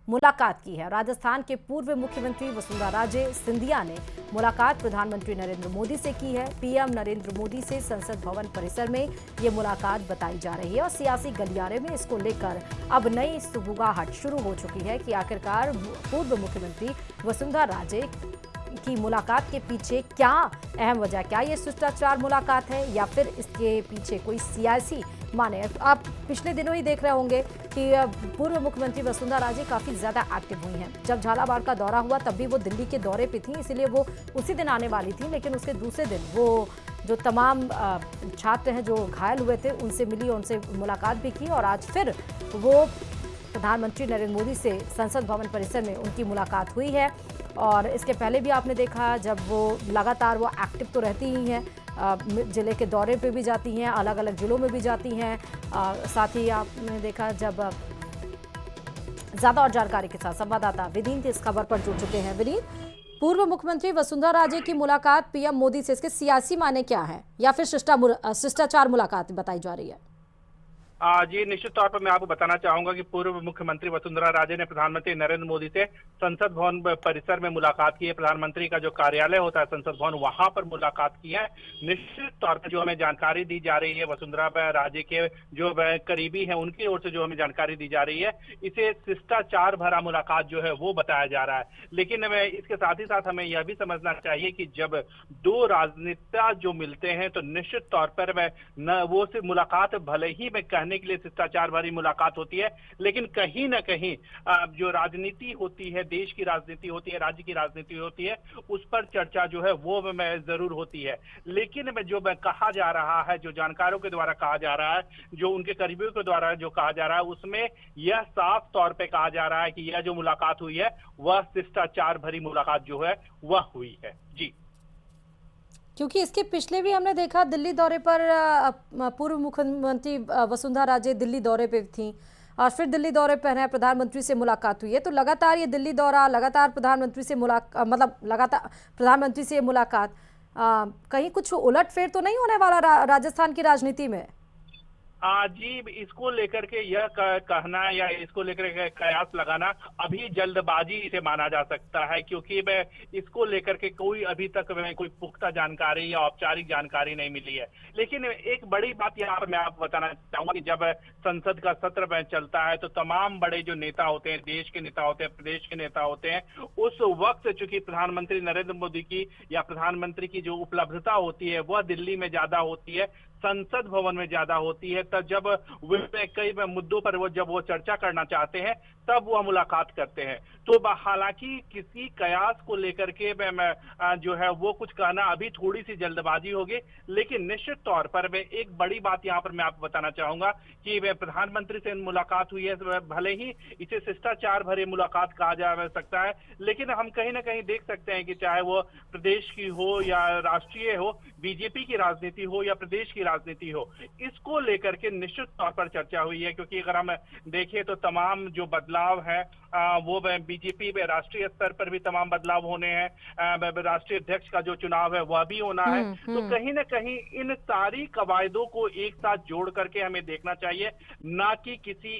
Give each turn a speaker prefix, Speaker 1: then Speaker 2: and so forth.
Speaker 1: मुलाकात की है। राजस्थान के पूर्व मुख्यमंत्री वसुंधरा राजे सिंधिया ने मुलाकात प्रधानमंत्री नरेंद्र मोदी से की है। पीएम नरेंद्र मोदी से संसद भवन परिसर में ये मुलाकात बताई जा रही है और सियासी गलियारे में इसको लेकर अब नई सुगबुगाहट शुरू हो चुकी है कि आखिरकार पूर्व मुख्यमंत्री वसुंधरा राजे की मुलाकात के पीछे क्या अहम वजह, क्या ये शिष्टाचार मुलाकात है या फिर इसके पीछे कोई सियासी माने। आप पिछले दिनों ही देख रहे होंगे कि पूर्व मुख्यमंत्री वसुंधरा राजे काफी ज्यादा एक्टिव हुई हैं। जब झालावाड़ का दौरा हुआ तब भी वो दिल्ली के दौरे पे थी, इसीलिए वो उसी दिन आने वाली थी, लेकिन उसके दूसरे दिन वो जो तमाम छात्र हैं जो घायल हुए थे उनसे मिली, उनसे मुलाकात भी की और आज फिर वो प्रधानमंत्री नरेंद्र मोदी से संसद भवन परिसर में उनकी मुलाकात हुई है। और इसके पहले भी आपने देखा जब वो लगातार वो एक्टिव तो रहती ही हैं, जिले के दौरे पे भी जाती हैं, अलग अलग जिलों में भी जाती हैं। साथ ही आपने देखा जब ज़्यादा और जानकारी के साथ संवाददाता विनीत इस खबर पर जुड़ चुके हैं। विनीत, पूर्व मुख्यमंत्री वसुंधरा राजे की मुलाकात पीएम मोदी से, इसके सियासी माने क्या है या फिर शिष्टाचार मुलाकात बताई जा रही है?
Speaker 2: जी, निश्चित तौर पर मैं आपको बताना चाहूंगा कि पूर्व मुख्यमंत्री वसुंधरा राजे ने प्रधानमंत्री नरेंद्र मोदी से संसद भवन परिसर में मुलाकात की है। प्रधानमंत्री का जो कार्यालय होता है संसद भवन, वहां पर मुलाकात की है। निश्चित तौर पर जो हमें जानकारी दी जा रही है वसुंधरा राजे के जो करीबी हैं उनकी ओर से जो हमें जानकारी दी जा रही है, इसे शिष्टाचार भरा मुलाकात जो है वो बताया जा रहा है। लेकिन इसके साथ ही साथ हमें यह भी समझना चाहिए कि जब दो राजनेता जो मिलते हैं तो निश्चित तौर पर वो सिर्फ मुलाकात भले ही मैं कहने के लिए शिष्टाचार भरी मुलाकात होती है, लेकिन कहीं ना कहीं जो राजनीति होती है, देश की राजनीति होती है, राज्य की राजनीति होती है, उस पर चर्चा जो है वो जरूर होती है। लेकिन जो कहा जा रहा है, जो जानकारों के द्वारा कहा जा रहा है, जो उनके करीबियों के द्वारा जो कहा जा रहा है, उसमें यह साफ तौर पे कहा जा रहा है कि यह जो मुलाकात हुई है वह शिष्टाचार भरी मुलाकात जो है वह हुई है। जी,
Speaker 1: क्योंकि इसके पिछले भी हमने देखा दिल्ली दौरे पर पूर्व मुख्यमंत्री वसुंधरा राजे दिल्ली दौरे पे थी और फिर दिल्ली दौरे पर है, प्रधानमंत्री से मुलाकात हुई है। तो लगातार ये दिल्ली दौरा, लगातार प्रधानमंत्री से मुलाकात, मतलब लगातार प्रधानमंत्री से मुलाकात, कहीं कुछ उलटफेर तो नहीं होने वाला राजस्थान की राजनीति में?
Speaker 2: जी, इसको लेकर के यह कहना या इसको लेकर के कयास लगाना अभी जल्दबाजी से माना जा सकता है, क्योंकि इसको लेकर के कोई अभी तक कोई पुख्ता जानकारी या औपचारिक जानकारी नहीं मिली है। लेकिन एक बड़ी बात यहाँ पर मैं आपको बताना चाहूंगा कि जब संसद का सत्र चलता है तो तमाम बड़े जो नेता होते हैं, देश के नेता होते हैं, प्रदेश के नेता होते हैं, उस वक्त चूंकि प्रधानमंत्री नरेंद्र मोदी की या प्रधानमंत्री की जो उपलब्धता होती है वह दिल्ली में ज्यादा होती है, संसद भवन में ज्यादा होती है। तब जब कई मुद्दों पर जब वो चर्चा करना चाहते हैं तब वह मुलाकात करते हैं। तो हालांकि किसी कयास को लेकर के जो है वो कुछ कहना अभी थोड़ी सी जल्दबाजी होगी, लेकिन निश्चित तौर पर एक बड़ी बात यहाँ पर मैं आपको बताना चाहूंगा कि प्रधानमंत्री से मुलाकात हुई है। भले ही इसे शिष्टाचार भरे मुलाकात कहा जा सकता है, लेकिन हम कहीं ना कहीं देख सकते हैं कि चाहे वो प्रदेश की हो या राष्ट्रीय हो, बीजेपी की राजनीति हो या प्रदेश की राजनीति हो, इसको लेकर के निश्चित तौर पर चर्चा हुई है। क्योंकि अगर हम देखें तो तमाम जो बदलाव है वो बीजेपी में राष्ट्रीय स्तर पर भी तमाम बदलाव होने हैं, राष्ट्रीय अध्यक्ष का जो चुनाव है वह भी होना है। तो कहीं ना कहीं इन सारी कवायदों को एक साथ जोड़ करके हमें देखना चाहिए, ना कि किसी